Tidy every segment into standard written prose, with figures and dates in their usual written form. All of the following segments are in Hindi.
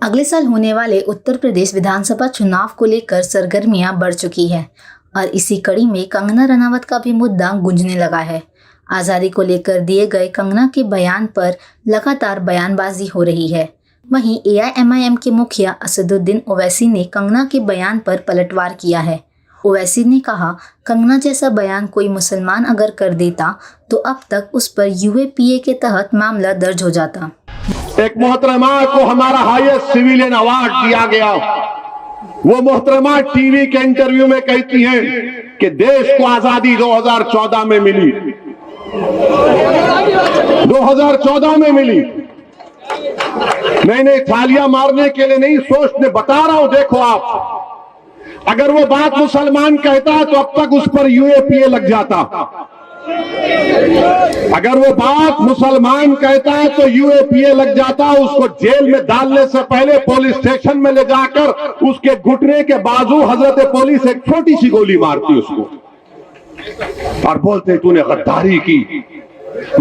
अगले साल होने वाले उत्तर प्रदेश विधानसभा चुनाव को लेकर सरगर्मियां बढ़ चुकी हैं और इसी कड़ी में कंगना रनावत का भी मुद्दा गूंजने लगा है। आज़ादी को लेकर दिए गए कंगना के बयान पर लगातार बयानबाजी हो रही है। वहीं AIMIM के मुखिया असदुद्दीन ओवैसी ने कंगना के बयान पर पलटवार किया है। ओवैसी ने कहा, कंगना जैसा बयान कोई मुसलमान अगर कर देता तो अब तक उस पर UAPA के तहत मामला दर्ज हो जाता। एक मोहतरमा को हमारा हाईएस्ट सिविलियन अवार्ड दिया गया। वो मोहतरमा टीवी के इंटरव्यू में कहती हैं कि देश को आजादी 2014 में मिली। 2014 में मिली। मैंने थालियां मारने के लिए नहीं, सोचने बता रहा हूं। देखो आप, अगर वो बात मुसलमान कहता तो अब तक उस पर UAPA लग जाता। अगर वो बात मुसलमान कहता है तो UAPA लग जाता। उसको जेल में डालने से पहले पुलिस स्टेशन में ले जाकर उसके घुटने के बाजू हजरत पुलिस एक छोटी सी गोली मारती उसको और बोलते तूने गद्दारी की।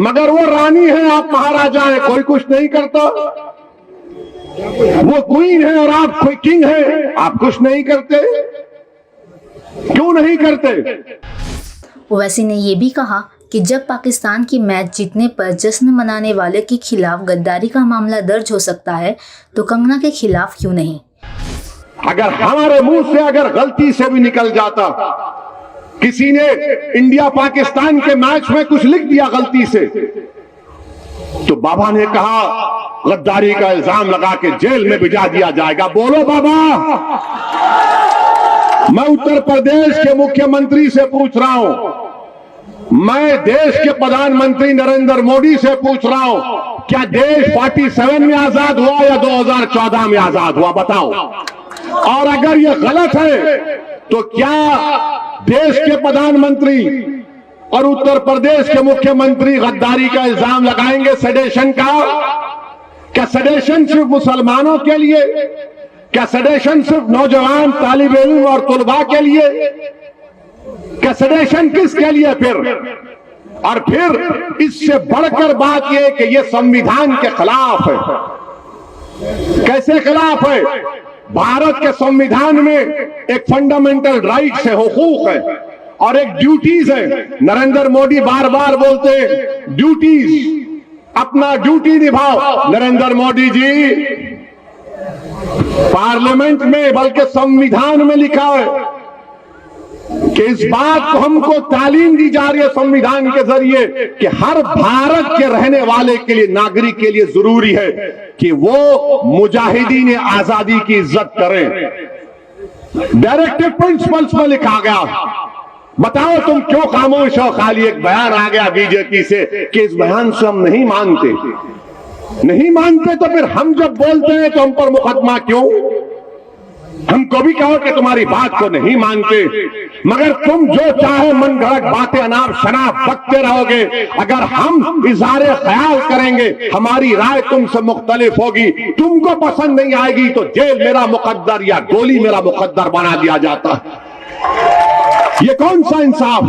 मगर वो रानी है, आप महाराजा हैं, कोई कुछ नहीं करता। वो क्वीन है और आप कोई किंग है, आप कुछ नहीं करते। क्यों नहीं करते? ओवैसी ने ये भी कहा कि जब पाकिस्तान की मैच जीतने पर जश्न मनाने वाले के खिलाफ गद्दारी का मामला दर्ज हो सकता है तो कंगना के खिलाफ क्यों नहीं। अगर हमारे मुंह से अगर गलती से भी निकल जाता, किसी ने इंडिया पाकिस्तान के मैच में कुछ लिख दिया गलती से, तो बाबा ने कहा गद्दारी का इल्जाम लगा के जेल में भिजा दिया जाएगा। बोलो बाबा। मैं उत्तर प्रदेश के मुख्यमंत्री से पूछ रहा हूं, मैं देश के प्रधानमंत्री नरेंद्र मोदी से पूछ रहा हूं, क्या देश 47 में आजाद हुआ या 2014 में आजाद हुआ? बताओ। और अगर यह गलत है तो क्या देश के प्रधानमंत्री और उत्तर प्रदेश के मुख्यमंत्री गद्दारी का इल्जाम लगाएंगे सेडेशन का? क्या सेडेशन सिर्फ मुसलमानों के लिए? क्या सेडेशन सिर्फ नौजवान तालिब इल्म और तुलबा के लिए? क्या सेडेशन किसके लिए फिर? और फिर इससे बढ़कर बात यह कि यह संविधान के खिलाफ है। कैसे खिलाफ है? भारत के संविधान में एक फंडामेंटल राइट्स है, हुकूक है और एक ड्यूटीज है। नरेंद्र मोदी बार बार बोलते हैं ड्यूटीज, अपना ड्यूटी निभाओ। नरेंद्र मोदी जी, पार्लियामेंट में बल्कि संविधान में लिखा है कि इस बात को हमको तालीम दी जा रही है संविधान के जरिए कि हर भारत के रहने वाले के लिए, नागरिक के लिए जरूरी है कि वो मुजाहिदीन आजादी की इज्जत करें। डायरेक्टिव प्रिंसिपल्स में लिखा गया। बताओ तुम क्यों खामोश हो? खाली एक बयान आ गया बीजेपी से कि इस बयान से हम नहीं मानते। नहीं मानते तो फिर हम जब बोलते हैं तो हम पर मुकदमा क्यों? हमको भी कहो कि तुम्हारी बात को नहीं मानते, मगर तुम जो चाहे मन गढ़ंत बातें अनाप शनाप बकते रहोगे। अगर हम इज़हारे ख्याल करेंगे, हमारी राय तुमसे मुख्तलिफ होगी, तुमको पसंद नहीं आएगी तो जेल मेरा मुकद्दर या गोली मेरा मुकद्दर बना दिया जाता है। ये कौन सा इंसाफ?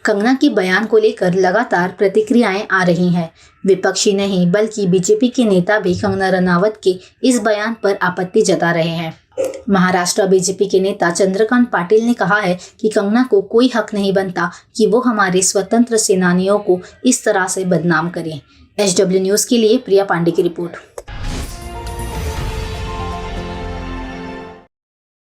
कंगना के बयान को लेकर लगातार प्रतिक्रियाएं आ रही हैं। विपक्षी नहीं बल्कि बीजेपी के नेता भी कंगना रनावत के इस बयान पर आपत्ति जता रहे हैं। महाराष्ट्र बीजेपी के नेता चंद्रकांत पाटिल ने कहा है कि कंगना को कोई हक नहीं बनता कि वो हमारे स्वतंत्र सेनानियों को इस तरह से बदनाम करें। HW न्यूज़ के लिए प्रिया पांडे की रिपोर्ट।